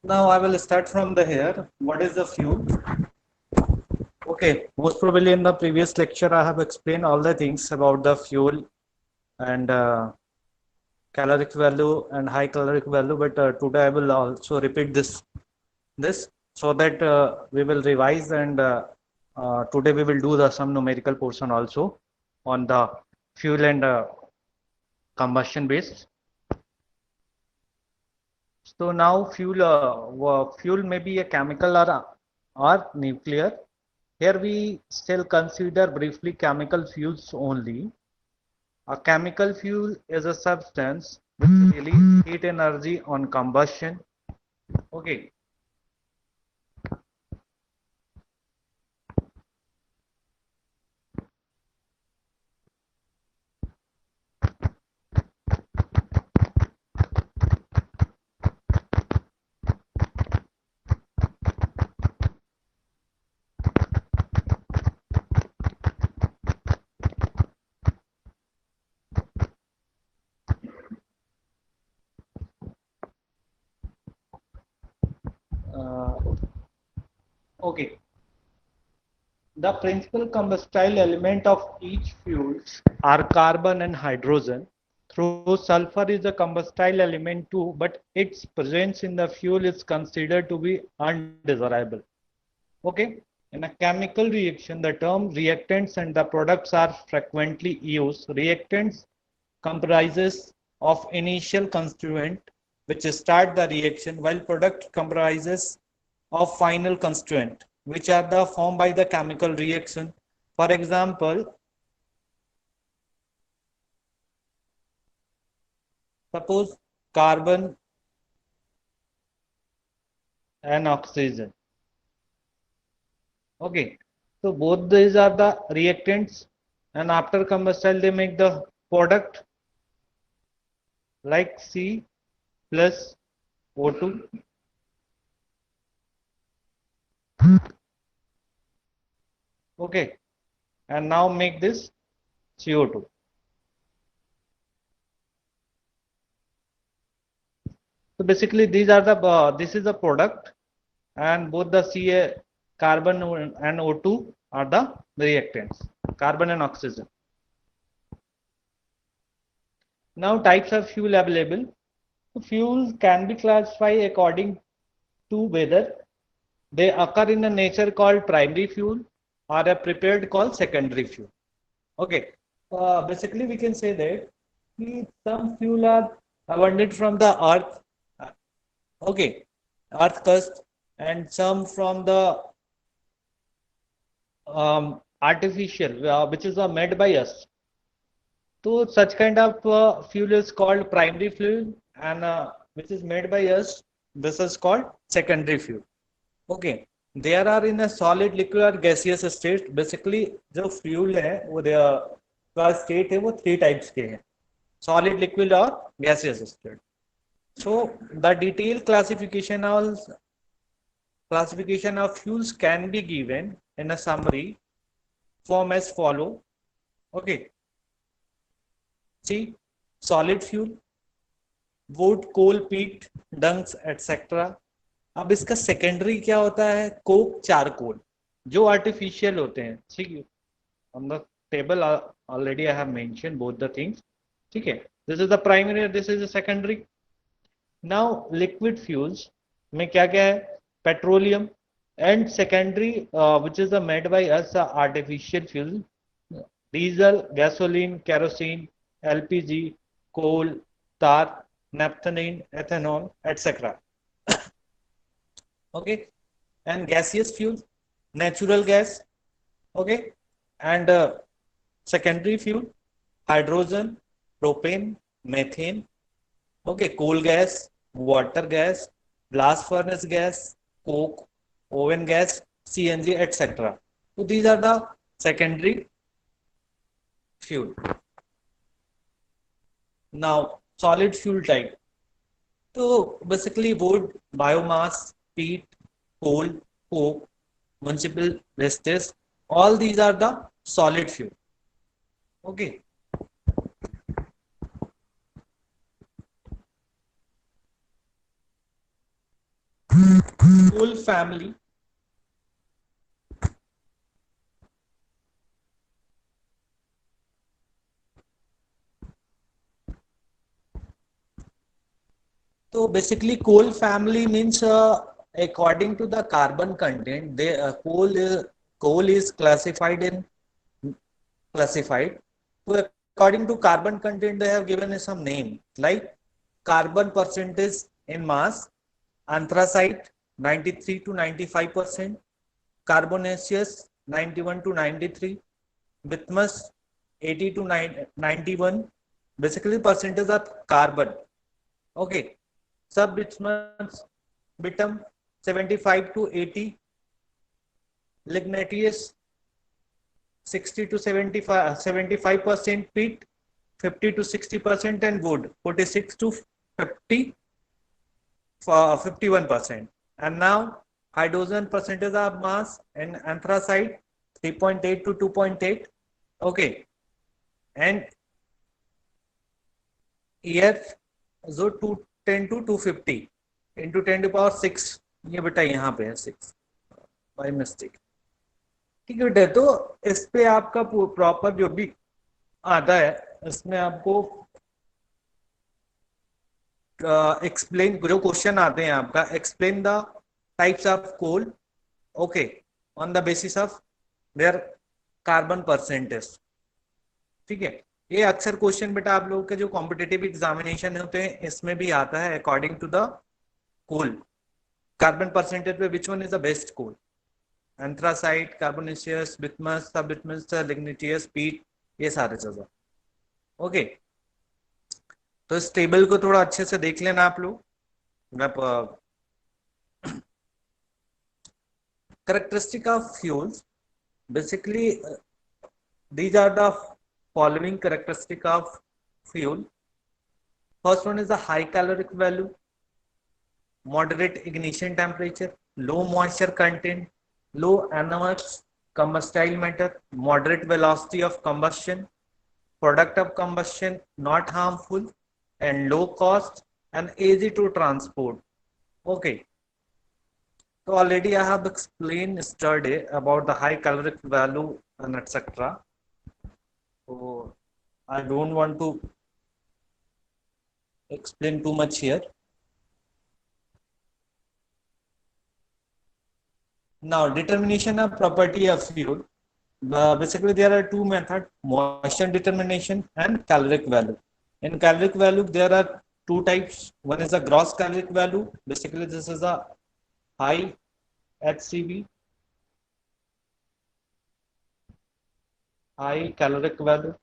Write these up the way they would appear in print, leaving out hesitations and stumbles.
Now I will start from the here. What is the fuel? Okay, most probably in the previous lecture I have explained all the things about the fuel and caloric value and high caloric value, but today I will also repeat this so that we will revise and today we will do the some numerical portion also on the fuel and combustion based. So now fuel may be a chemical or nuclear. Here we still consider briefly chemical fuels only. A chemical fuel is a substance which releases heat energy on combustion. Okay. Uh, okay. The principal combustible element of each fuel are carbon and hydrogen. Though sulfur is a combustible element too, but its presence in the fuel is considered to be undesirable. Okay. In a chemical reaction, the term reactants and the products are frequently used. Reactants comprises of initial constituent which start the reaction, while product comprises of final constituent which are the formed by the chemical reaction. For example, suppose carbon and oxygen. Okay, so both these are the reactants, and after combustion they make the product like C plus O2. Okay, and now make this CO2. So basically these are the this is the product, and both the Ca carbon and O2 are the reactants, carbon and oxygen. Now types of fuel available. Fuels can be classified according to whether they occur in a nature called primary fuel or a prepared called secondary fuel. Okay, basically we can say that some fuel are abundant from the earth, okay, earth crust, and some from the artificial, which is made by us. So such kind of fuel is called primary fuel, and which is made by us. This is called secondary fuel. Okay, there are in a solid, liquid और gaseous state. Basically जो fuel है वो का state है वो three types के हैं, solid, liquid और gaseous state. So the detailed classification of fuels can be given in a summary form as follow. Okay, see, solid fuel, wood, coal, peat, dungs etcetera. अब इसका secondary क्या होता है? Coke, charcoal, जो artificial होते हैं. ठीक है, on the table already I have mentioned both the things. ठीक है, this is the primary, this is the secondary. Now liquid fuels में क्या क्या है? Petroleum, and secondary which is made by us artificial fuel, diesel, gasoline, kerosene, LPG, coal, tar, naphthalene, ethanol, etc. Okay, and gaseous fuel, natural gas. Okay, and secondary fuel, hydrogen, propane, methane. Okay, coal gas, water gas, blast furnace gas, coke, oven gas, CNG, etc. So these are the secondary fuel. Now solid fuel type. So basically wood, biomass, peat, coal, coke, municipal wastes, all these are the solid fuel. Okay. coal family. So basically coal family means according to the carbon content, they coal is classified. So according to carbon content, they have given some name like carbon percentage in mass, anthracite 93 to 95%, carbonaceous 91 to 93, bismuth 80 to 91. Basically percentage of carbon. Okay. Sub-bituminous bitum 75 to 80, ligneous 60 to 75% peat, 50 to 60%, and wood 46 to 50 51%. And now hydrogen percentage of mass and anthracite 3.8 to 2.8. Okay, and air जो 210 to 250 into 10 to power 6, ये बेटा यहाँ पे है 6 by mistake. ठीक है बेटा, तो इस पे आपका प्रॉपर जो भी आता है इसमें आपको एक्सप्लेन जो क्वेश्चन आते हैं आपका, explain the types of coal, okay, on the basis of their carbon percentage. ठीक है, ये अक्सर क्वेश्चन बेटा आप लोगों के जो कॉम्पिटेटिव एग्जामिनेशन होते हैं इसमें भी आता है। According to the coal carbon percentage पे which one is the best coal, anthracite, carbonaceous, bituminous, sub bituminous, लिग्निटियस, पीट, ये सारे चीजें। ओके, तो इस टेबल को थोड़ा अच्छे से देख लेना आप लोग। characteristic of fuels, basically these are the following characteristic of fuel. First one is the high caloric value, moderate ignition temperature, low moisture content, low NOx combustible matter, moderate velocity of combustion, product of combustion not harmful, and low cost and easy to transport. Okay, so already I have explained yesterday about the high caloric value and etc. So I don't want to explain too much here. Now determination of property of fuel. Basically there are two methods, moisture determination and caloric value. In caloric value there are two types. One is the gross caloric value. Basically this is a high HCV, high caloric value,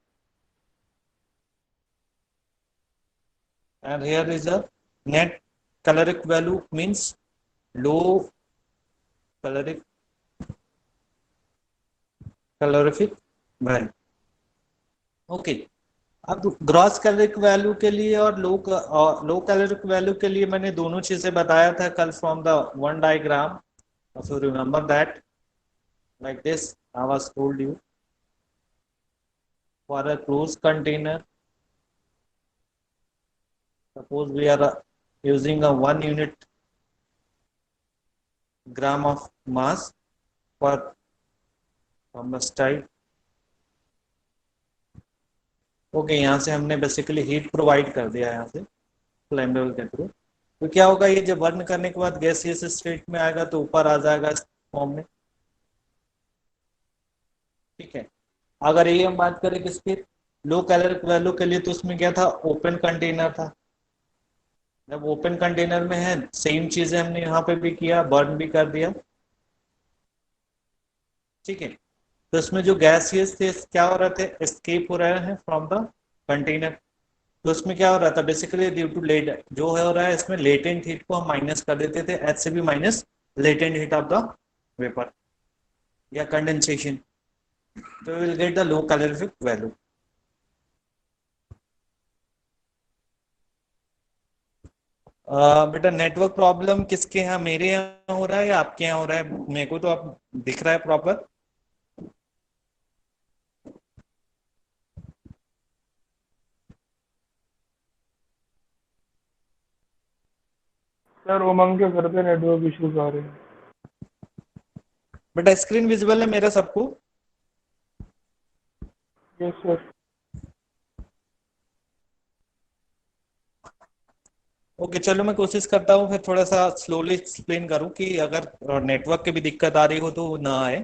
and here is a net caloric value, means low calorific value. Okay, अब gross caloric value के लिए और लो caloric value के लिए मैंने दोनों चीजें बताया था कल from the one diagram, if you remember that, like this I was told you. For a closed container, suppose we are using a 1 unit gram of mass for combustile. Okay, यहाँ से हमने बेसिकली हीट प्रोवाइड कर दिया यहाँ से flammable के through, तो क्या होगा, ये जब बर्न करने के बाद गैसियस स्टेट में आएगा तो ऊपर आ जाएगा इस फॉर्म में। ठीक है, अगर ये हम बात करें किसके लो कैलोरिक वैल्यू के लिए, तो उसमें क्या था, ओपन कंटेनर था। जब ओपन कंटेनर में है सेम चीजें हमने यहाँ पे भी किया, बर्न भी कर दिया। ठीक है, तो इसमें जो गैसियस थे क्या हो रहे थे, एस्केप हो रहे हैं फ्रॉम द कंटेनर। तो इसमें क्या हो रहा था, बेसिकली ड्यू टू लेट जो हो रहा है इसमें लेटेंट हीट को हम माइनस कर देते थे, एच से भी minus latent heat of the vapour या कंडेंसेशन, तो will get the low calorific value. बेटा नेटवर्क प्रॉब्लम किसके यहाँ, मेरे यहाँ हो रहा है या आपके यहाँ हो रहा है? मेरे को तो आप दिख रहा है प्रॉपर। सर उमंग के घर पे नेटवर्क इश्यूज आ रहे हैं। बेटा स्क्रीन विजिबल है मेरा सबको? Yes sir. ओके चलो मैं कोशिश करता हूँ फिर थोड़ा सा स्लोली एक्सप्लेन करूँ कि अगर नेटवर्क की भी दिक्कत आ रही हो तो ना आए।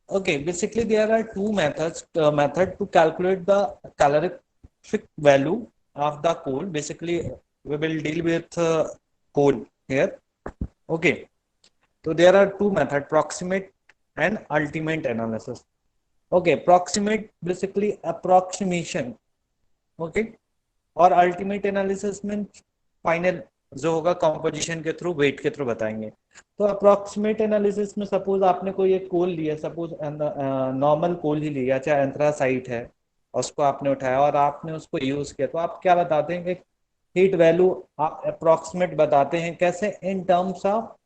Okay, basically there are two methods method to calculate the calorific value of the coal. Basically, we will deal with coal here. Okay, so there are two methods: proximate and ultimate analysis. Okay, proximate basically approximation. Okay, और ultimate analysis में final जो होगा composition के through wait के through बताएंगे। तो approximate analysis में suppose आपने कोई एक कोल लिया, सपोज नॉर्मल कोल ही लिया चाहे एंथ्रासाइट है, उसको आपने उठाया और आपने उसको यूज किया, तो आप क्या बताते हैं कि हीट वैल्यू आप अप्रोक्सीमेट बताते हैं कैसे, इन टर्म्स ऑफ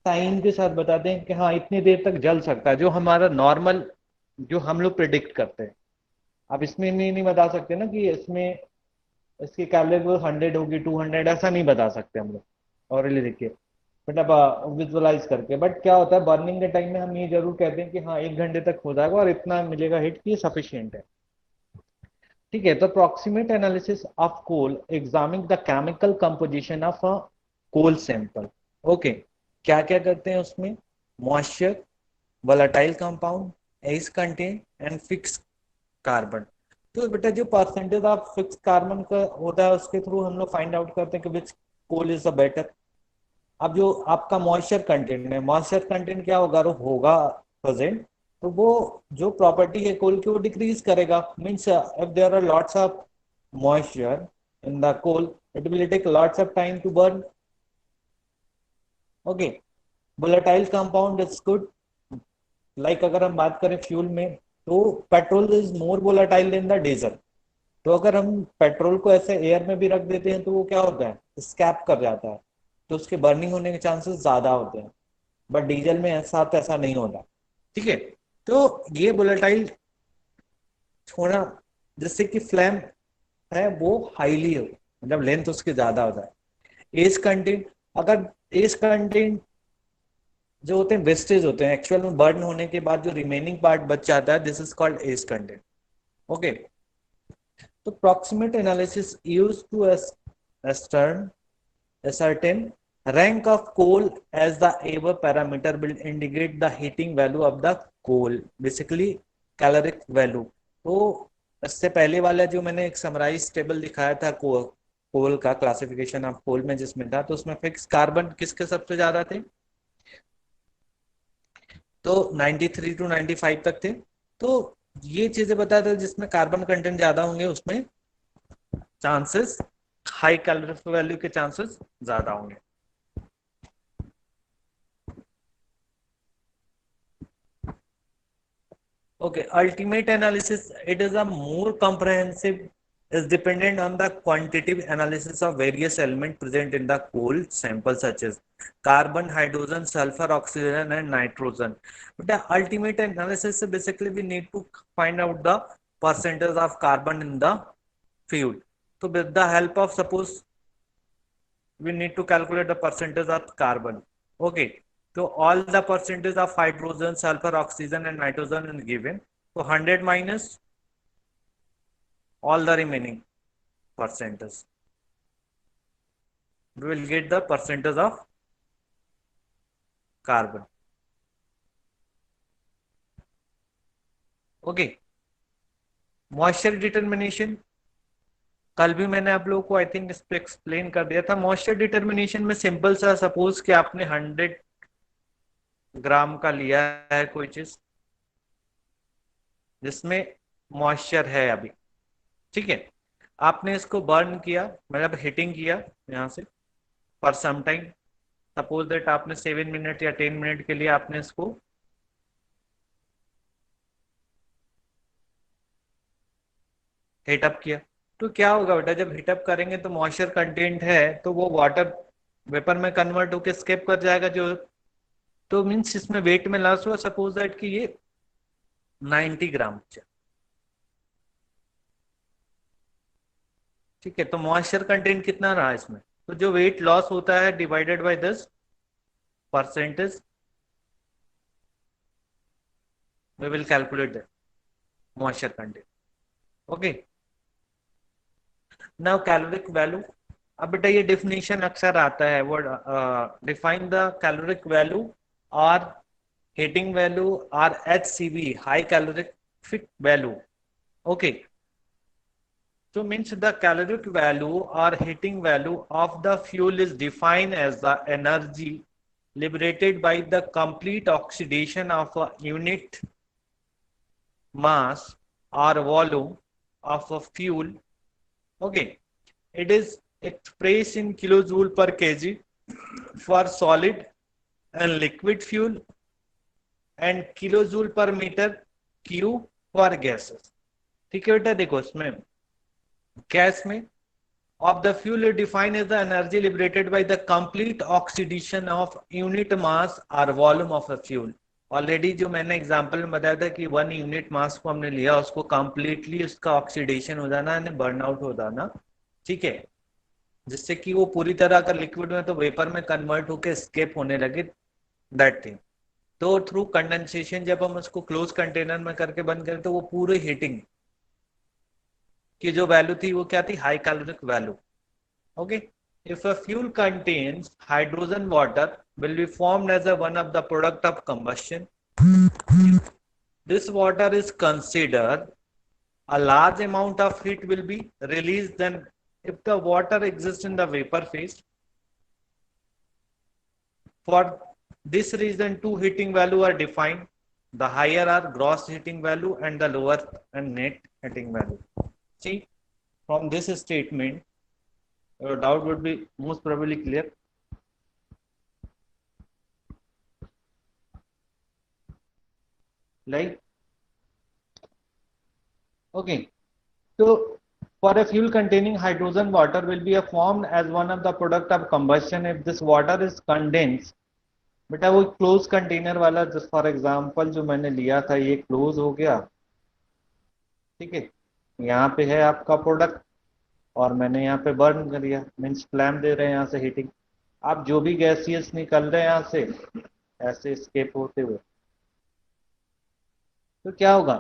टाइम के साथ बताते हैं कि हाँ इतनी देर तक जल सकता है, जो हमारा नॉर्मल जो हम लोग प्रिडिक्ट करते हैं। आप इसमें नहीं बता सकते ना कि इसमें इसकी कैलोरी 100 होगी 200, ऐसा नहीं बता सकते हम लोग ऑरली देखिए, मतलब विजुअलाइज करके। बट क्या होता है बर्निंग के टाइम में हम ये जरूर कहते हैं कि हाँ 1 घंटे तक हो जाएगा और इतना मिलेगा हिट कि सफिशियंट है। ठीक है, तो approximate analysis of coal examine the chemical composition of a coal sample. Okay, क्या क्या करते हैं उसमें, moisture, volatile compound, ash content and fix carbon. तो बेटा जो परसेंटेज ऑफ फिक्स कार्बन का होता है उसके थ्रू हम लोग फाइंड आउट करते हैं कि विच कोल इज द बेटर। अब जो आपका मॉइस्चर कंटेंट है, मॉइस्चर कंटेंट क्या होगा, वो होगा प्रेजेंट, तो वो जो प्रॉपर्टी है कोल की वो डिक्रीज करेगा। Means if there are lots of moisture in the coal it will take lots of time to burn. Okay, volatile compound is good. Like अगर हम बात करें फ्यूल में, तो petrol is more volatile than the diesel. तो अगर हम petrol को ऐसे एयर में भी रख देते हैं तो वो क्या होता है, स्कैप कर जाता है, तो उसके बर्निंग होने के चांसेस ज्यादा होते हैं। बट डीजल में ऐसा तो ऐसा नहीं होता। ठीक है, तो ये वोलेटाइल होना जिससे कि फ्लेम है वो हाईली हो, मतलब लेंथ उसकी ज्यादा होता है। एज कंटेंट, अगर एज कंटेंट जो होते हैं वेस्टेज होते हैं, एक्चुअल में बर्न होने के बाद जो रिमेनिंग पार्ट बच जाता है, this is called ash content. Okay, तो proximate analysis use to ascertain rank of coal as the above parameter will indicate the heating value of the coal, basically caloric value। तो इससे पहले वाला जो मैंने एक समराइज टेबल दिखाया था कोल का क्लासिफिकेशन ऑफ कोल में, जिसमें था तो उसमें फिक्स कार्बन किसके सबसे ज्यादा थे, तो 93 टू 95 तक थे। तो ये चीजें बताते हैं जिसमें कार्बन कंटेंट ज्यादा होंगे उसमें चांसेस हाई कैलोरी वैल्यू के चांसेस ज्यादा होंगे। Okay, ultimate analysis, it is a more comprehensive, is dependent on the quantitative analysis of various elements present in the coal sample such as carbon, hydrogen, sulfur, oxygen and nitrogen. But the ultimate analysis basically we need to find out the percentage of carbon in the fuel. So with the help of suppose we need to calculate the percentage of carbon. Okay, so all the percentage of hydrogen, sulfur, oxygen and nitrogen is given. So 100 minus all the remaining percentage. We will get the percentage of carbon. Okay, moisture determination, कल भी मैंने आप लोगों को I think इस पे explain कर दिया था। मॉइस्चर डिटर्मिनेशन में सिंपल सा, सपोज कि आपने 100 ग्राम का लिया है कोई चीज जिसमें मॉइस्चर है अभी, ठीक है, आपने इसको बर्न किया, मतलब हीटिंग किया यहाँ से for some time, suppose that आपने 7 मिनट या 10 मिनट के लिए आपने इसको हीटअप किया। तो क्या होगा बेटा, जब हीटअप करेंगे तो मॉइस्चर कंटेंट है तो वो वाटर वेपर में कन्वर्ट होकर स्केप कर जाएगा, जो तो मीन्स इसमें वेट में लॉस हुआ। सपोज दैट कि ये 90 ग्राम, ठीक है, तो मॉइस्चर कंटेंट कितना रहा इसमें, तो जो वेट लॉस होता है divided by 10 percentage, we will calculate the moisture content. Okay. Now caloric value. अब बेटा ये definition अक्सर आता है वो define the caloric value or heating value or HCV, high calorific value. Okay. So means the caloric value or heating value of the fuel is defined as the energy liberated by the complete oxidation of a unit mass or volume of a fuel. Okay, it is expressed in kilojoule per kg for solid and liquid fuel and kilojoule per meter cube for gases. ठीक है बेटा, देखो इसमें gas में of the fuel is defined as the energy liberated by the complete oxidation of unit mass or volume of a fuel. Already जो मैंने example में बताया था कि 1 यूनिट मास को हमने लिया, उसको कंप्लीटली उसका ऑक्सीडेशन हो जाना है, बर्न आउट हो जाना, ठीक है, जिससे कि वो पूरी तरह अगर लिक्विड में तो वेपर में कन्वर्ट होकर एस्केप होने लगे, दैट थिंग. तो थ्रू कंडेंसेशन जब हम उसको क्लोज कंटेनर में करके बंद करें तो वो पूरी हीटिंग की जो वैल्यू थी वो क्या थी, high caloric value. Okay, if a fuel contains hydrogen, water will be formed as a one of the product of combustion. This water is considered a large amount of heat will be released then if the water exists in the vapor phase. For this reason two heating value are defined. The higher are gross heating value and the lower and net heating value. See, from this statement your doubt would be most probably clear. Like, okay, so for a fuel containing hydrogen, water will be formed as one of the product of combustion. If this water is condensed, बेटा वो close container वाला just for example जो मैंने लिया था, ये close हो गया, ठीक है, यहाँ पे है आपका प्रोडक्ट और मैंने यहाँ पे बर्न कर दिया, मीन्स फ्लैम दे रहे हैं यहाँ से हीटिंग. आप जो भी गैसियस निकल रहे हैं यहाँ से ऐसे एस्केप होते हुए, तो क्या होगा,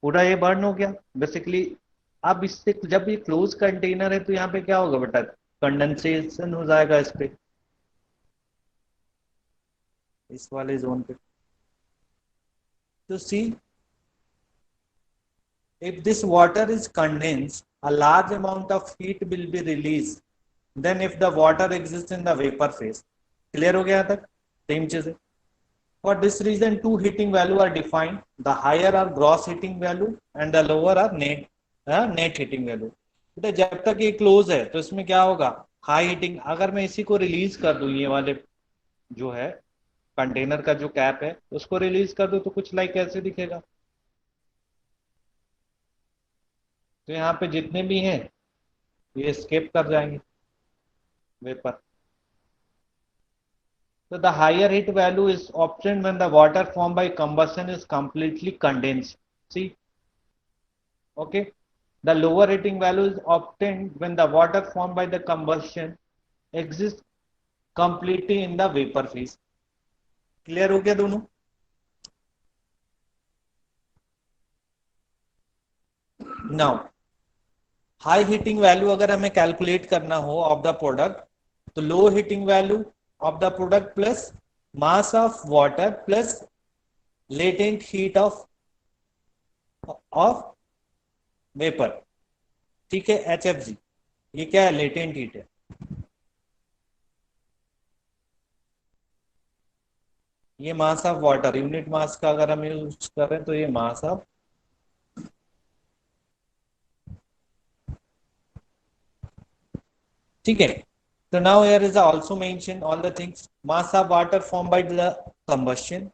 पूरा ये बर्न हो गया बेसिकली. अब इससे जब ये क्लोज कंटेनर है तो यहाँ पे क्या होगा बेटा, कंडेंसेशन हो जाएगा इस पे, इस वाले जोन पे. तो सी, if this water is condensed, a large amount of heat will be released then if the water exists in the vapor phase. Clear हो गया यहाँ तक, सेम चीज है. For this reason two heating value are defined. The higher are gross heating value and the lower are net heating value. तो जब तक ये क्लोज है तो इसमें क्या होगा, हाई हीटिंग. अगर मैं इसी को रिलीज कर दूं, ये वाले जो है कंटेनर का जो कैप है उसको रिलीज कर दो तो कुछ लाइक ऐसे दिखेगा. तो यहाँ पे जितने भी हैं ये एस्केप कर जाएंगे vapour. So the higher heat value is obtained when the water formed by combustion is completely condensed. See, okay. The lower heating value is obtained when the water formed by the combustion exists completely in the vapor phase. Clear हो गया दोनों? Now, high heating value अगर हमें calculate करना हो of the product, तो low heating value of the product plus mass of water plus latent heat of vapor, ठीक है, HFG. ये क्या है, latent heat है. ये mass of water, unit mass का अगर हम यूज करें तो ये मास ऑफ, ठीक है. So now here is also mentioned all the things. Mass of water formed by the combustion,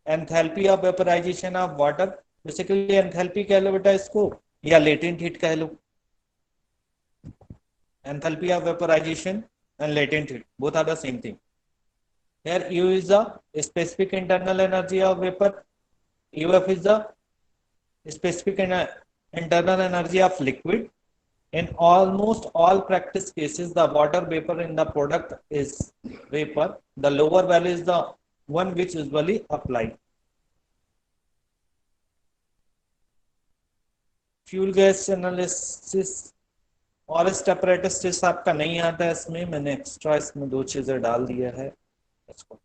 enthalpy of vaporization of water. Basically enthalpy कह लो बेटा इसको, या latent heat कह लो. Enthalpy of vaporization and latent heat, both are the same thing. Here U is the specific internal energy of vapor. UF is the specific internal energy of liquid. In almost all practice cases, the water vapor in the product is vapor. The lower value is the one which usually applied. Fuel gas analysis और स्टेपरेटिस आपका नहीं आता है इसमें, मैंने extra इसमें 2 चीजें डाल दिया है इसको।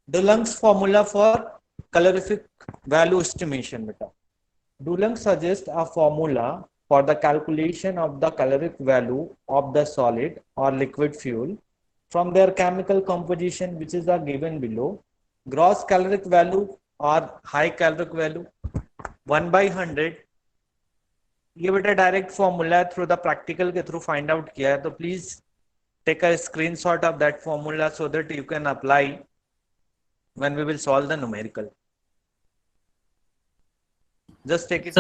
Dulong's formula for calorific value estimation बेटा, Dulong suggests a formula for the calculation of the caloric value of the solid or liquid fuel from their chemical composition, which is given below. Gross caloric value or high caloric value 1/100, ये बेटा direct formula है, through the practical के through find out किया है, तो please take a screenshot of that formula so that you can apply when we will solve the numerical. Just take it.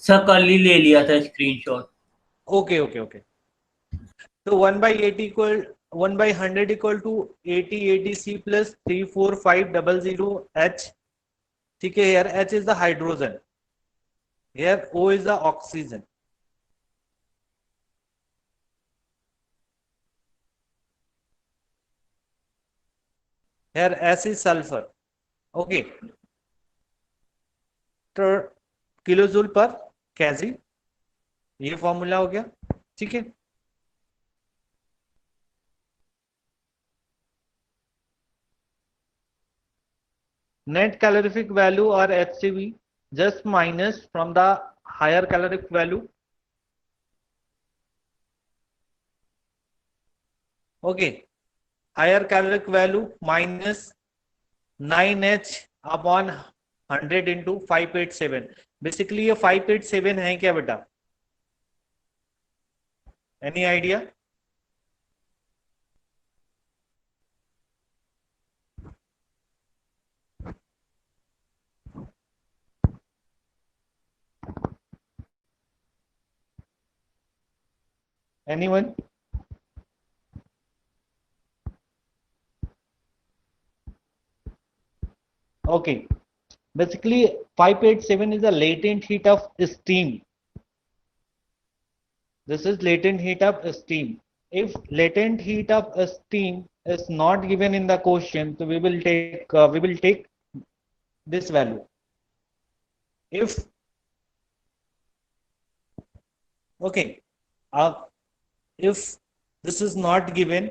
Sir कल ही ले लिया था स्क्रीनशॉट। Okay okay okay. तो 1/80 equal 1/100 equal to 80 C plus 34500 H। ठीक है, here H is the hydrogen, here O is the oxygen। here S is sulfur। Okay, तो kilojoule पर केजी ये फॉर्मूला हो गया। ठीक है, नेट कैलोरीफिक वैल्यू और HCV just minus from the higher caloric value। okay, higher caloric value minus 9H upon 100 into 587। Basically ये 587 है क्या बेटा? Any idea? Anyone? Okay, basically 587 is a latent heat of steam। this is latent heat of steam। if latent heat of steam is not given in the question, so we will take this value। if okay, if this is not given,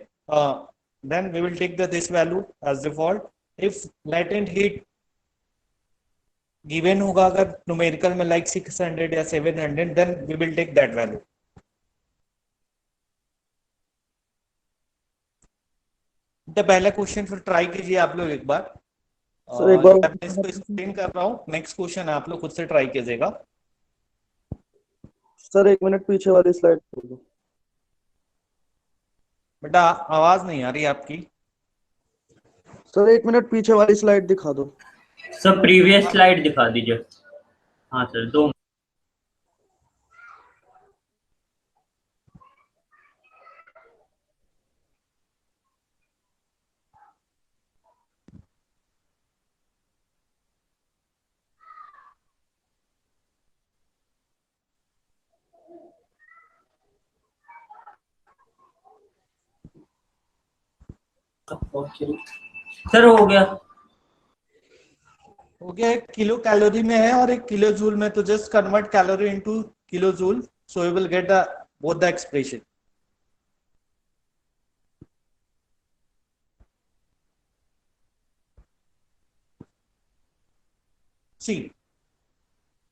then we will take this value as default। if latent heat given होगा अगर numerical में like 600 या 700, then we will take that value। तो पहला question फिर try कीजिए आप लोग एक बार। सर एक बार मैं इसको एक्सप्लेन कर रहा हूँ, नेक्स्ट क्वेश्चन आप लोग खुद से ट्राई कीजिएगा। सर 1 मिनट पीछे वाली स्लाइड खोलो। बेटा आवाज नहीं आ रही आपकी। सर 1 मिनट पीछे वाली स्लाइड दिखा दो। सर प्रीवियस स्लाइड दिखा दीजिए। हाँ सर 2 सर हो गया। हो गया, एक किलो कैलोरी में है और एक किलो जूल में, तो just convert calorie into kilo joule, so you will get the both the expression. See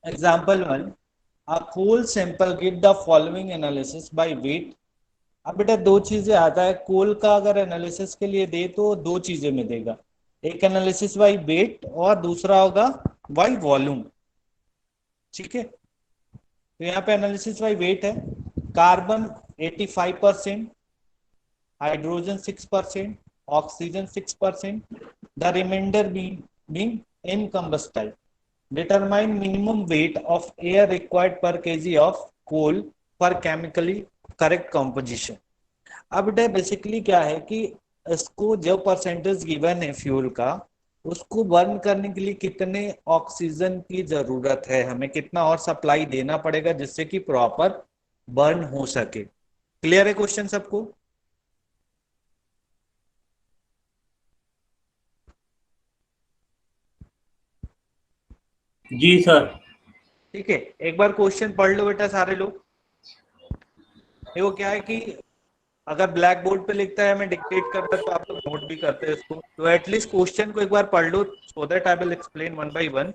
example 1, a coal sample give the following analysis by weight। अब बेटा 2 चीजें आता है, कोल का अगर एनालिसिस के लिए दे तो 2 चीजें में देगा, एक एनालिसिस बाय वेट और दूसरा होगा बाय वॉल्यूम। ठीक है, तो यहाँ पे एनालिसिस बाय वेट है, carbon 85%, hydrogen 6%, oxygen 6%, the remainder being incombustible। determine minimum weight of air required per kg of coal for chemically correct composition। अब बेसिकली क्या है कि इसको जो परसेंटेज गिवन है फ्यूल का, उसको बर्न करने के लिए कितने ऑक्सीजन की जरूरत है, हमें कितना और सप्लाई देना पड़ेगा जिससे कि प्रॉपर बर्न हो सके। क्लियर है क्वेश्चन सबको? जी सर। ठीक है, एक बार क्वेश्चन पढ़ लो बेटा सारे लोग। देखो क्या है कि अगर ब्लैक बोर्ड पे लिखता है, मैं डिक्टेट करता तो आप लोग नोट भी करते हैं इसको, तो एटलीस्ट क्वेश्चन को एक बार पढ़ लो, so that I will explain one by one.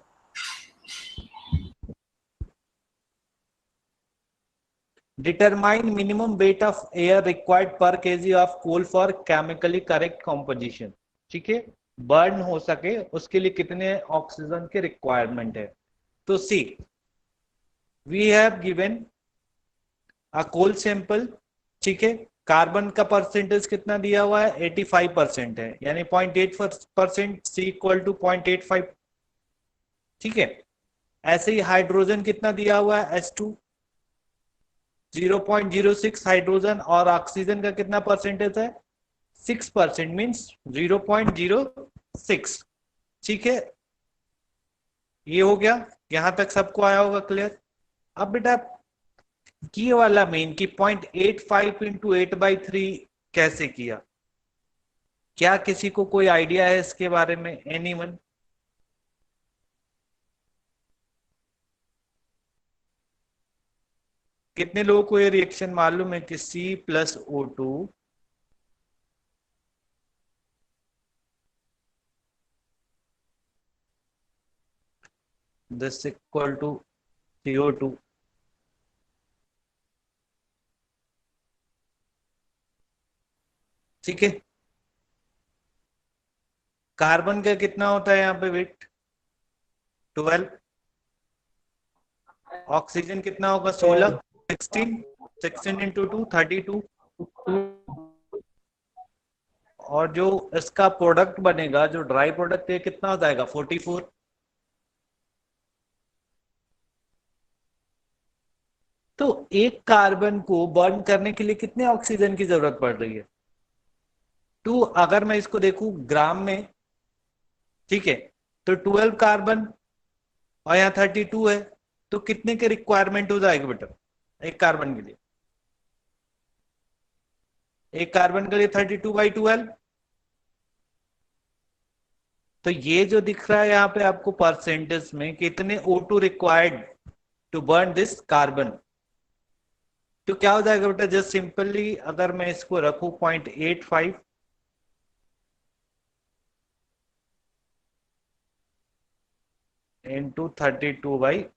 Determine minimum weight of air required per KG of coal for chemically correct composition. ठीक है, बर्न हो सके उसके लिए कितने ऑक्सीजन के रिक्वायरमेंट है। तो see, we have given a coal sample. ठीक है, कार्बन का परसेंटेज कितना दिया हुआ है, 85% है, यानी 0.8%, सी इक्वल टू 0.85। ठीक है, ऐसे ही हाइड्रोजन कितना दिया हुआ है, H2 0.06 हाइड्रोजन, और ऑक्सीजन का कितना परसेंटेज है, 6%, मीन्स 0.06। ठीक है, ये हो गया, यहां तक सबको आया होगा क्लियर। अब बेटा ये वाला मेन की 0.85 इंटू 8/3 कैसे किया, क्या किसी को कोई आइडिया है इसके बारे में? एनीवन? कितने लोगों को ये रिएक्शन मालूम है कि C+O2 this equal to CO2? ठीक है, कार्बन का कितना होता है यहाँ पे वेट, 12। ऑक्सीजन कितना होगा, 16, 16, 16 इंटू 2 32। और जो इसका प्रोडक्ट बनेगा, जो ड्राई प्रोडक्ट है, कितना हो जाएगा, 44। तो एक कार्बन को बर्न करने के लिए कितने ऑक्सीजन की जरूरत पड़ रही है, 2। अगर मैं इसको देखूं ग्राम में, ठीक है, तो 12 कार्बन और यहाँ 32 है, तो कितने के रिक्वायरमेंट हो जाएगा बेटा एक कार्बन के लिए? एक कार्बन के लिए 32/12। तो ये जो दिख रहा है यहाँ पे आपको परसेंटेज में, कितने O2 required to burn this carbon, तो क्या हो जाएगा बेटा, जस्ट सिंपली अगर मैं इसको रखूं 0.85 into 32/12,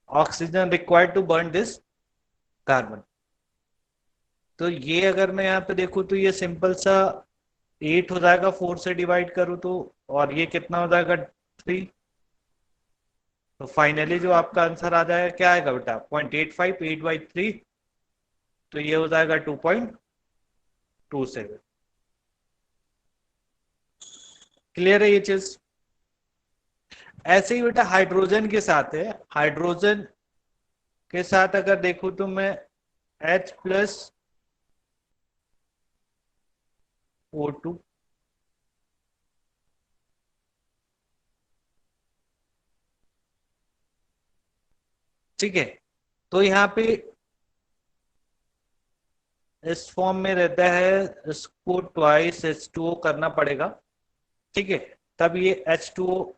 oxygen required to burn this carbon. तो ये अगर मैं यहाँ पे देखूं तो ये सिंपल सा 8 हो जाएगा, 4 से डिवाइड करूं तो, और ये कितना हो जाएगा, 3। तो फाइनली जो आपका आंसर आ जाएगा क्या आएगा बेटा, 0.85, 8/3, तो ये हो जाएगा 2.27। क्लियर है ये चीज? ऐसे ही बेटा हाइड्रोजन के साथ है, हाइड्रोजन के साथ अगर देखूं तो मैं H+O2, ठीक है, तो यहाँ पे इस फॉर्म में रहता है, इसको ट्वाइस H2O करना पड़ेगा। ठीक है, तब ये H2O,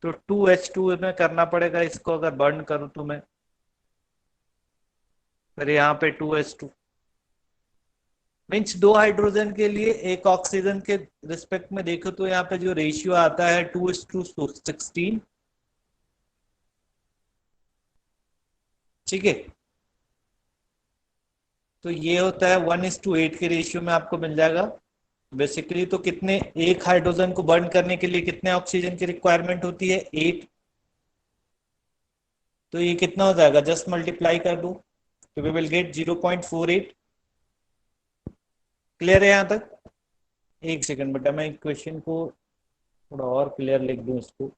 तो 2H2 में करना पड़ेगा इसको, अगर बर्न करूं तो मैं, फिर यहाँ पे 2H2, मीन्स 2 हाइड्रोजन के लिए एक ऑक्सीजन के रिस्पेक्ट में देखो तो यहाँ पे जो रेशियो आता है 2:16। ठीक है, तो ये होता है 1:8 के रेशियो में आपको मिल जाएगा बेसिकली। तो कितने, एक हाइड्रोजन को बर्न करने के लिए कितने ऑक्सीजन की रिक्वायरमेंट होती है, 8। तो ये कितना हो जाएगा, जस्ट मल्टीप्लाई कर दो, तो वी विल गेट 0.48। क्लियर है यहां तक? एक सेकंड बेटा, मैं क्वेश्चन को थोड़ा और क्लियर लिख दूं इसको।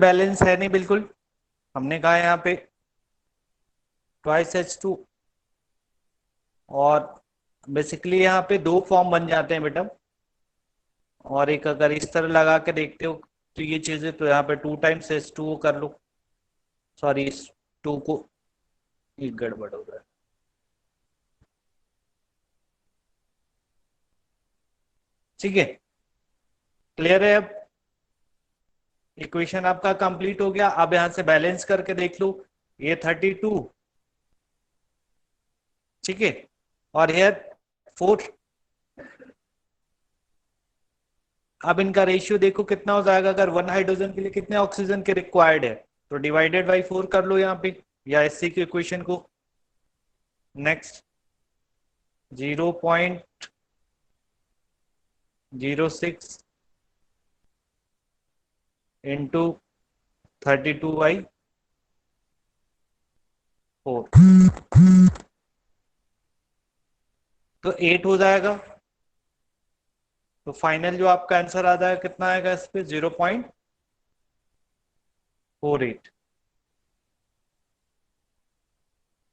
बैलेंस है नहीं बिल्कुल, हमने कहा यहाँ पे ट्वाइस H2, और बेसिकली यहाँ पे दो फॉर्म बन जाते हैं बेटा, और एक अगर इस तरह लगा के देखते हो तो ये चीजें, तो यहाँ पे 2 टाइम्स H2O कर लो, सॉरी इस 2 को, एक गड़बड़ हो रहा है। ठीक है, क्लियर है? अब इक्वेशन आपका कंप्लीट हो गया। अब यहां से बैलेंस करके देख लो, ये 32, ठीक है, और हेयर 4। अब इनका रेशियो देखो कितना हो जाएगा, अगर 1 हाइड्रोजन के लिए कितने ऑक्सीजन के रिक्वायर्ड है, तो डिवाइडेड बाई 4 कर लो यहाँ पे, या एससी की इक्वेशन को। नेक्स्ट 0.06 इंटू 32/4, तो 8 हो जाएगा। तो फाइनल जो आपका आंसर आ जाएगा कितना आएगा इस पे, 0.48।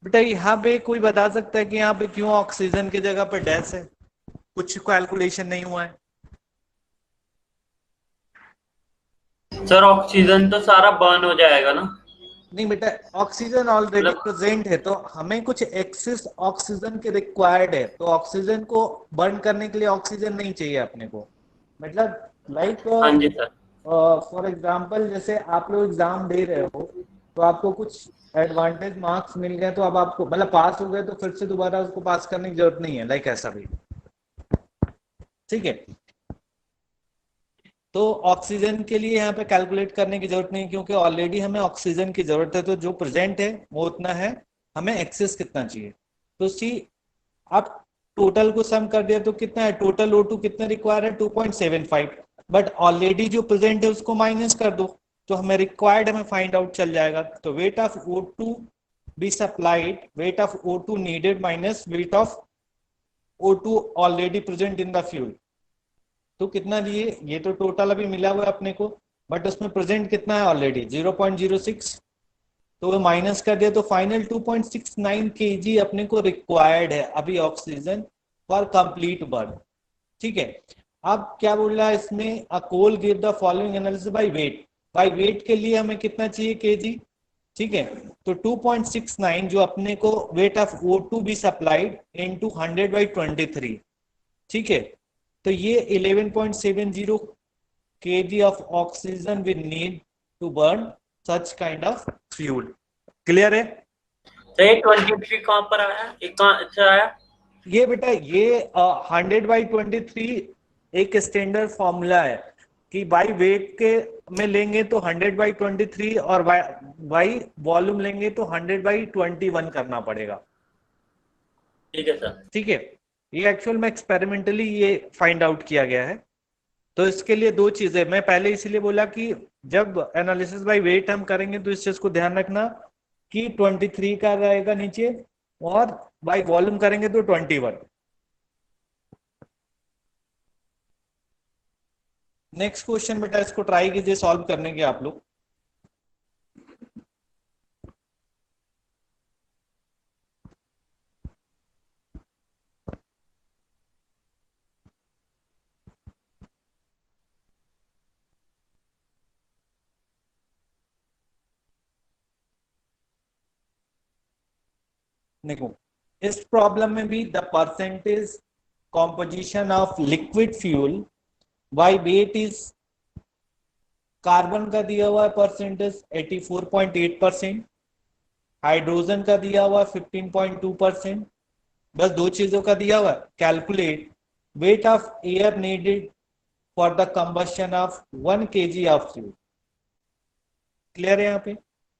बेटा यहाँ पे कोई बता सकता है कि यहाँ पे क्यों ऑक्सीजन की जगह पे डैश है? कुछ कैलकुलेशन नहीं हुआ है। सर ऑक्सीजन तो सारा बर्न हो जाएगा ना? नहीं बेटा, ऑक्सीजन ऑलरेडी मतलब प्रेजेंट है, तो हमें कुछ एक्सेस ऑक्सीजन के रिक्वायर्ड है, तो ऑक्सीजन को बर्न करने के लिए ऑक्सीजन नहीं चाहिए अपने को। मतलब लाइक हाँ जी सर। फॉर एग्जांपल, जैसे आप लोग एग्जाम दे रहे हो तो आपको कुछ एडवांटेज मार्क्स मिल गए, तो अब आपको मतलब पास हो गए तो फिर से दोबारा उसको पास करने की जरूरत नहीं है, लाइक ऐसा भी। ठीक है, तो ऑक्सीजन के लिए यहाँ पे कैलकुलेट करने की जरूरत नहीं, क्योंकि ऑलरेडी हमें ऑक्सीजन की जरूरत है, तो जो प्रेजेंट है वो उतना है, हमें एक्सेस कितना चाहिए। तो सी आप टोटल को सम कर दिया तो कितना है, टोटल O2 कितना रिक्वायर है, 2.75, बट ऑलरेडी जो प्रेजेंट है उसको माइनस कर दो, तो हमें रिक्वायर्ड हमें फाइंड आउट चल जाएगा। तो weight of O2 be supplied, weight of O2 needed minus weight of O2 already present in the fuel, तो कितना दिए, ये तो टोटल अभी मिला हुआ है अपने को, बट उसमें प्रेजेंट कितना है ऑलरेडी 0.06, तो वो माइनस कर दिया, तो फाइनल 2.69 kg अपने को रिक्वायर्ड है अभी ऑक्सीजन फॉर कंप्लीट बर्न। ठीक है, अब क्या बोल रहा है इसमें, a coal give the following analysis by weight, by weight के लिए हमें कितना चाहिए kg। ठीक है, तो 2.69 जो अपने को वेट ऑफ O2 भी सप्लाइड इनटू 100/23, ठीक है, तो ये 11.70 kg of oxygen we need to burn such kind of fuel। Clear है? तो ये 23 कहाँ पर आया, ये कहाँ से आया? ये बेटा ये 100/23 एक स्टैंडर्ड फॉर्मूला है कि बाई वेट के में लेंगे तो 100/23, और बाई वॉल्यूम लेंगे तो 100/21 करना पड़ेगा। ठीक है सर। ठीक है, ये एक्चुअल में एक्सपेरिमेंटली ये फाइंड आउट किया गया है। तो इसके लिए दो चीजें मैं पहले इसीलिए बोला कि जब एनालिसिस बाय वेट हम करेंगे तो इस चीज को ध्यान रखना कि 23 का रहेगा नीचे, और बाय वॉल्यूम करेंगे तो 21। नेक्स्ट क्वेश्चन बेटा, इसको ट्राई कीजिए सॉल्व करने के आप लोग। देखो इस प्रॉब्लम में भी the percentage composition of liquid fuel by weight is, carbon का दिया हुआ है परसेंटेज 84.8%, हाइड्रोजन का दिया हुआ 15.2%, बस दो चीजों का दिया हुआ है। Calculate weight of air needed for the combustion of 1 kg of fuel. Clear है यहाँ पे?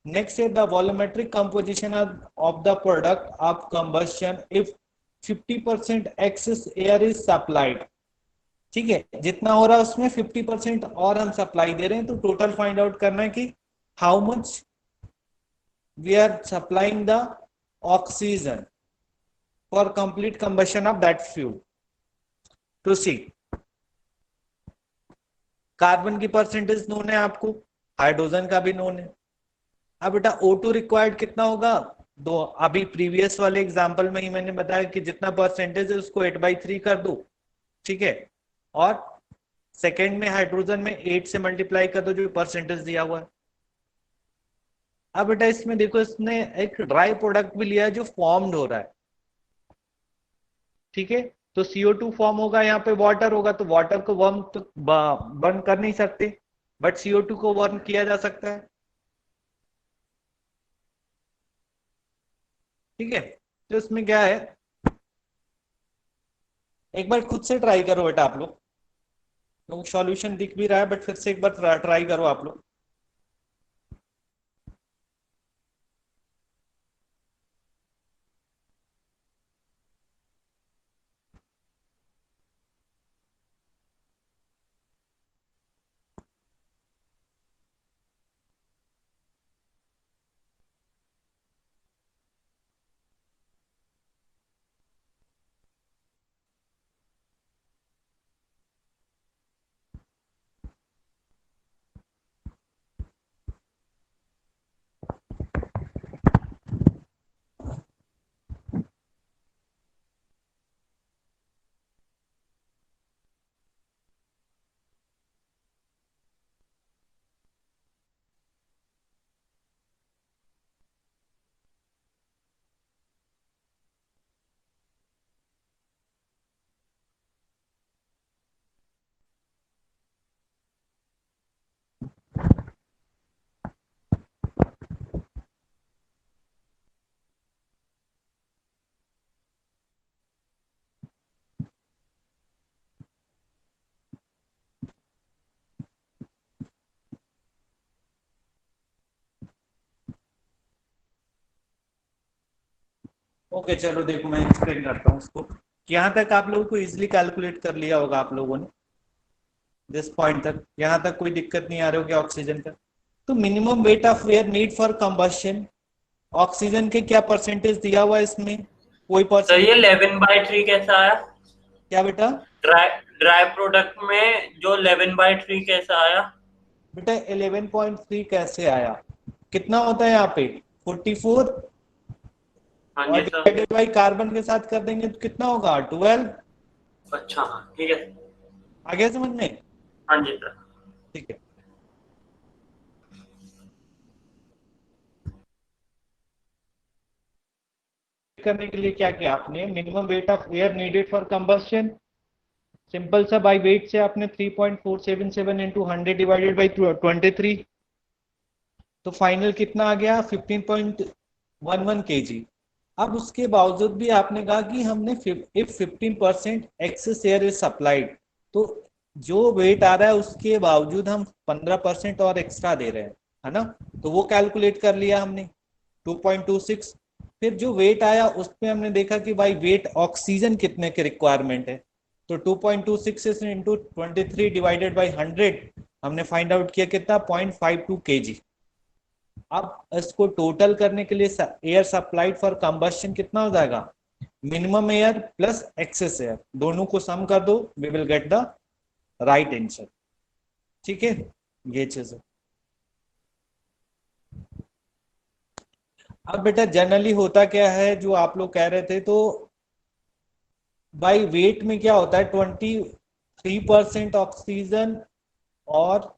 नेक्स्ट है the volumetric composition of the product of combustion if 50% excess air is supplied. ठीक है, जितना हो रहा है उसमें 50% और हम सप्लाई दे रहे हैं, तो टोटल फाइंड आउट करना है कि how much we are supplying the oxygen for complete combustion of that fuel. To see carbon की परसेंटेज नोन है आपको, हाइड्रोजन का भी नोन है। अब बेटा O2 रिक्वायर्ड कितना होगा, दो, अभी प्रीवियस वाले एग्जांपल में ही मैंने बताया कि जितना परसेंटेज है उसको 8/3 कर दो, ठीक है, और सेकेंड में हाइड्रोजन में 8 से मल्टीप्लाई कर दो जो परसेंटेज दिया हुआ है। अब बेटा इसमें देखो, इसने एक ड्राई प्रोडक्ट भी लिया है जो फॉर्म्ड हो रहा है, ठीक है, तो CO2 फॉर्म होगा, यहाँ पे वाटर होगा, तो वाटर को वर्म तो बर्न कर नहीं सकते, बट CO2 को बर्न किया जा सकता है, ठीक है। तो इसमें क्या है, एक बार खुद से ट्राई करो बेटा आप लोग, तो सॉल्यूशन दिख भी रहा है बट फिर से एक बार ट्राई करो आप लोग। ओके चलो देखो मैं एक्सप्लेन करता हूँ उसको। यहाँ तक आप लोगों को इजिली कैलकुलेट कर लिया होगा आप लोगों ने, दिस पॉइंट तक, यहाँ तक कोई दिक्कत नहीं आ रही होगी ऑक्सीजन का। तो minimum weight of air need for combustion, oxygen के क्या परसेंटेज दिया हुआ है इसमें, कोई सर परसेंटेज? ये 11/3 कैसा आया? क्या बेटा? ड्राई ड्राई प्रोडक्ट में जो 11/3 कैसा आया? बेटा 11.3 कैसे आया, कितना होता है यहाँ पे 44, हाँ और जी सर। डिवाइडेड बाई कार्बन के साथ कर देंगे तो कितना होगा 12। अच्छा हाँ ठीक है। आ गया समझ में? हाँ जी सर। ठीक है। करने के लिए क्या किया आपने, minimum weight of air needed for combustion, simple सा बाय वेट से आपने 3.477 इंटू 100 डिवाइडेड बाई 23, तो फाइनल कितना आ गया 15.11 kg। अब उसके बावजूद भी आपने कहा कि हमने if 15% excess air is supplied, तो जो वेट आ रहा है उसके बावजूद हम 15% और एक्स्ट्रा दे रहे हैं, है ना, तो वो कैलकुलेट कर लिया हमने 2.26। फिर जो वेट आया उसमें हमने देखा कि भाई वेट ऑक्सीजन कितने के रिक्वायरमेंट है, तो 2.26 इंटू 23 डिवाइडेड बाई 100 हमने फाइंड आउट किया कितना 0.52 kg। अब इसको टोटल करने के लिए एयर सप्लाइड फॉर कंबशन कितना हो जाएगा, minimum air plus excess air, दोनों को सम कर दो, we will get the right answer, ठीक है, ये चीज है। अब बेटा जनरली होता क्या है जो आप लोग कह रहे थे, तो बाई वेट में क्या होता है 23% ऑक्सीजन और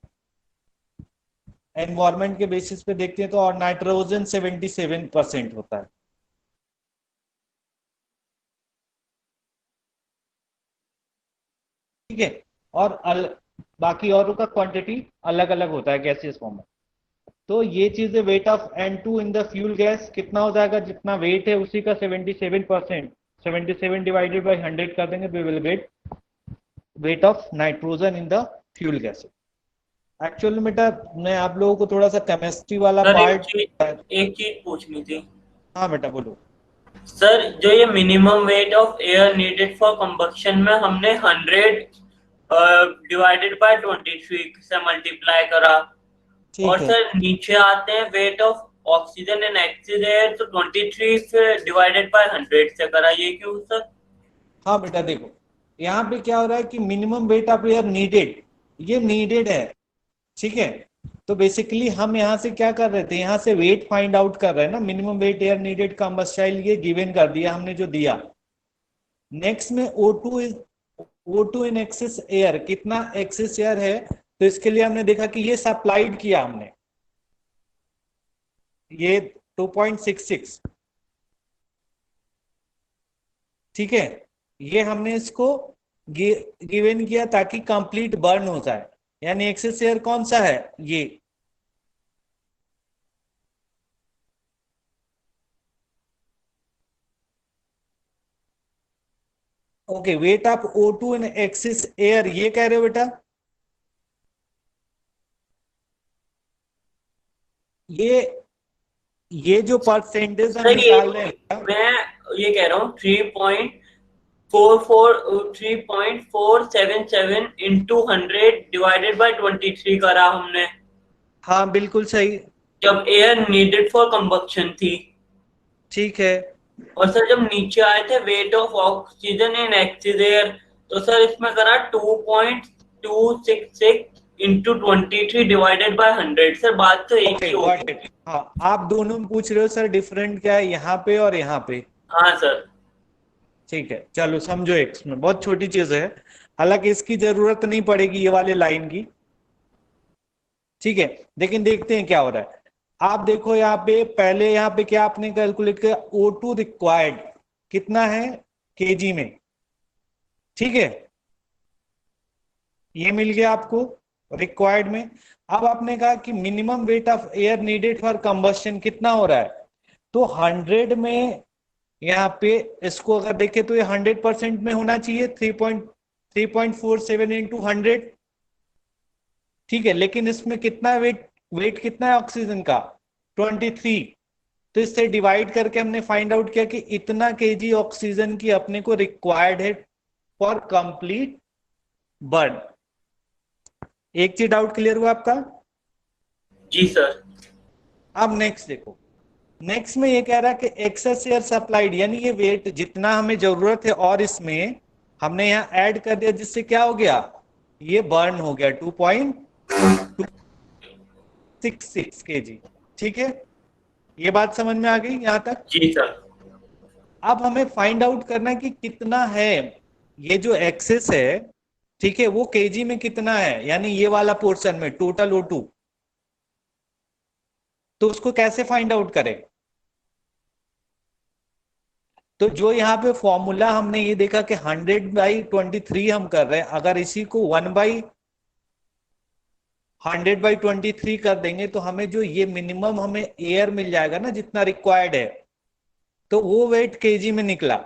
एनवायरमेंट के बेसिस पे देखते हैं तो, और नाइट्रोजन 77% होता है, ठीक है, और बाकी औरों का क्वांटिटी अलग अलग होता है गैसियस फॉर्म में। तो ये चीज है, weight of N2 in the fuel gas कितना हो जाएगा, जितना वेट है उसी का 77%, 77 डिवाइडेड बाई 100 कर देंगे, we will get weight of nitrogen in the fuel gas. Actually बेटा मैं आप लोगों को थोड़ा सा केमिस्ट्री वाला सर पार्ट। एक चीज पूछनी थी। हाँ बेटा बोलो। सर जो ये minimum weight of air needed for combustion में हमने 100 डिवाइडेड बाय 23 से मल्टीप्लाई करा, और ठीक है। सर नीचे आते हैं weight of oxygen and axis air, तो 23 से डिवाइडेड बाय 100 से करा, ये क्यों सर? हाँ बेटा देखो, यहाँ पे क्या हो रहा है कि minimum weight of air needed, ये नीडेड है, ठीक है, तो बेसिकली हम यहाँ से क्या कर रहे थे, यहाँ से वेट फाइंड आउट कर रहे हैं ना, minimum weight air needed combustible ये गिवन कर दिया हमने जो दिया। नेक्स्ट में O2 इन एक्सेस एयर, कितना एक्सेस एयर है, तो इसके लिए हमने देखा कि ये सप्लाइड किया हमने, ये 2.66, ठीक है, ये हमने इसको गिवन किया ताकि कंप्लीट बर्न हो जाए। यानी एक्सेस एयर कौन सा है, ये okay, weight of O2 in excess air, ये कह रहे हो बेटा, ये जो परसेंटेज हम सर निकाल रहे हैं, मैं ये कह रहा हूँ 3.477 इंटू 100 डिवाइडेड बाय 23 करा हमने, हाँ बिल्कुल सही, जब एयर नीडेड फॉर कंबक्शन थी। ठीक है, और सर जब नीचे आए थे weight of oxygen in excess air, तो सर इसमें करा 2.266 इंटू 23 डिवाइडेड बाय 100। सर बात तो एक ही होगी। हाँ आप दोनों में पूछ रहे हो सर डिफरेंट क्या है यहाँ पे और यहाँ पे, हाँ सर। ठीक है, चलो समझो, एक्स में बहुत छोटी चीज है, हालांकि इसकी जरूरत नहीं पड़ेगी ये वाले लाइन की, ठीक है, लेकिन देखते हैं क्या हो रहा है। आप देखो यहाँ पे, पहले यहाँ पे क्या आपने कैलकुलेट किया, O2 रिक्वायर्ड कितना है केजी में, ठीक है, ये मिल गया आपको रिक्वायर्ड में। अब आपने कहा कि minimum weight of air needed for combustion कितना हो रहा है, तो 100 में यहाँ पे इसको अगर देखें तो ये 100% में होना चाहिए, 3.47 इंटू 100, ठीक है, लेकिन इसमें कितना वेट कितना है ऑक्सीजन का, 23, तो इससे डिवाइड करके हमने फाइंड आउट किया कि इतना केजी ऑक्सीजन की अपने को रिक्वायर्ड है फॉर कंप्लीट बर्न। एक चीज डाउट क्लियर हुआ आपका? जी सर। अब नेक्स्ट देखो, नेक्स्ट में ये कह रहा है कि एक्सेस एयर सप्लाइड, यानी ये वेट जितना हमें जरूरत है और इसमें हमने यहाँ ऐड कर दिया, जिससे क्या हो गया, ये बर्न हो गया 2.266 केजी, ठीक है, ये बात समझ में आ गई यहाँ तक? जी सर। अब हमें फाइंड आउट करना है कि कितना है ये जो एक्सेस है, ठीक है, वो केजी में कितना है, यानी ये वाला पोर्शन में टोटल O2, तो उसको कैसे फाइंड आउट करें? तो जो यहाँ पे फॉर्मूला हमने ये देखा कि 100/23 हम कर रहे हैं, अगर इसी को 1/100/23 कर देंगे तो हमें जो ये मिनिमम हमें एयर मिल जाएगा ना जितना रिक्वायर्ड है, तो वो वेट केजी में निकला।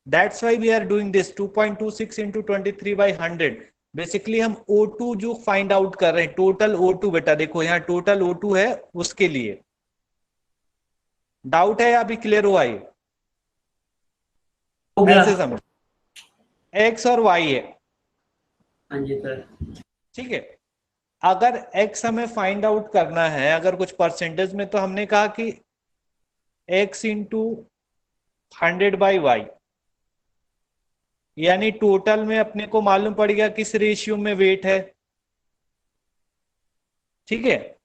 That's why we are doing this 2.26 into 23/100। Basically हम O2 जो फाइंड आउट कर रहे हैं, टोटल O2, बेटा देखो यहाँ टोटल O2 है, उसके लिए डाउट है या अभी क्लियर हुआ ये? ऐसे समझ, एक्स और वाई है, हाँ जी सर। ठीक है, अगर एक्स हमें फाइंड आउट करना है अगर कुछ परसेंटेज में, तो हमने कहा कि एक्स इंटू 100/y, यानी टोटल में अपने को मालूम पड़ गया किस रेशियो में वेट है, ठीक है।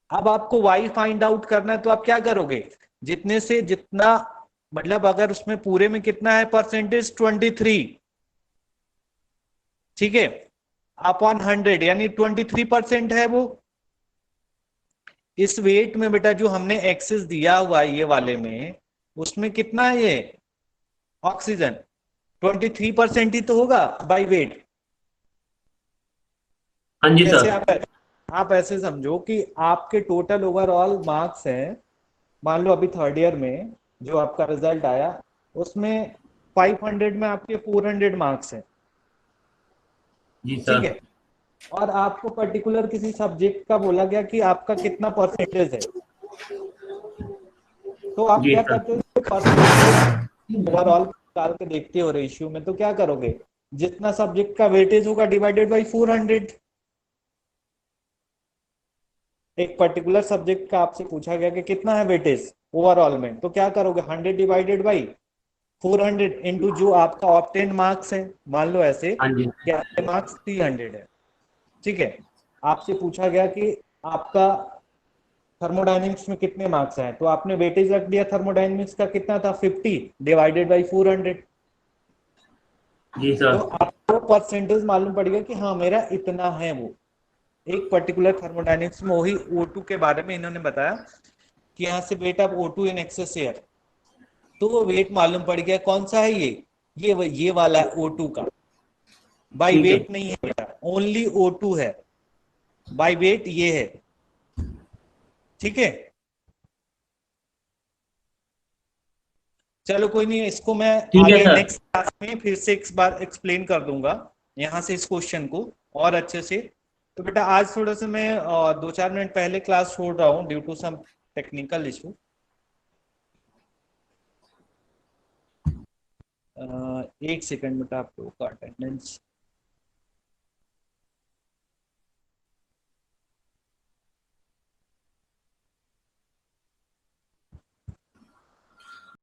अब आपको y फाइंड आउट करना है, तो आप क्या करोगे, जितने से जितना, मतलब अगर उसमें पूरे में कितना है परसेंटेज 23, ठीक है, अपॉन 100, यानी 23% है वो। इस वेट में बेटा जो हमने एक्सेस दिया हुआ है ये वाले में, उसमें कितना है ये ऑक्सीजन, 23% ही तो होगा बाय वेट। हाँ जी जैसे सर। आप ऐसे समझो कि आपके टोटल ओवरऑल मार्क्स हैं, मान लो अभी थर्ड ईयर में जो आपका रिजल्ट आया, उसमें 500 में आपके 400 मार्क्स हैं, जी ठीक सर। है, और आपको पर्टिकुलर किसी सब्जेक्ट का बोला गया कि आपका कितना परसेंटेज है, तो आप जी क्या सर। करते हो, परसेंटेज ओवरऑल निकाल के देखते हो रेशियो में, तो क्या करोगे, जितना सब्जेक्ट का वेटेज होगा डिवाइडेड बाई 400। एक पर्टिकुलर सब्जेक्ट का आपसे पूछा गया कि कितना है वेटेज ओवरऑल में, तो क्या करोगे, 100 डिवाइडेड बाई 400 इंटू जो आपका ऑब्टेन मार्क्स है, मान लो ऐसे हाँ जी। कि आपके मार्क्स 300 है, ठीक है, आपसे पूछा गया कि आपका थर्मोडायनेमिक्स में कितने मार्क्स आए, तो आपने वेटेज रख दिया थर्मोडायनेमिक्स का, कितना था 50 डिवाइडेड बाई 400। जी तो सर। आपको परसेंटेज मालूम पड़ेगा कि हाँ मेरा इतना है। वो एक पर्टिकुलर थर्मोडायनेमिक्स में वही O2 के बारे में इन्होंने बताया कि यहाँ से weight of O2 in excess air, तो वो वेट मालूम पड़ गया। कौन सा है ये वाला है O2 का। बाय ठीक है। वेट नहीं है, ओनली O2 है, बाय वेट ये है। ठीक है, चलो कोई नहीं, इसको मैं ठीक है आगे सर। नेक्स्ट क्लास में फिर से एक बार एक्सप्लेन कर दूंगा यहाँ से इस क्वेश्चन को और अच्छे से। तो बेटा आज थोड़ा सा मैं 2-4 मिनट पहले क्लास छोड़ रहा हूँ due to some technical issue. 1 second बेटा, आप लोगों का अटेंडेंस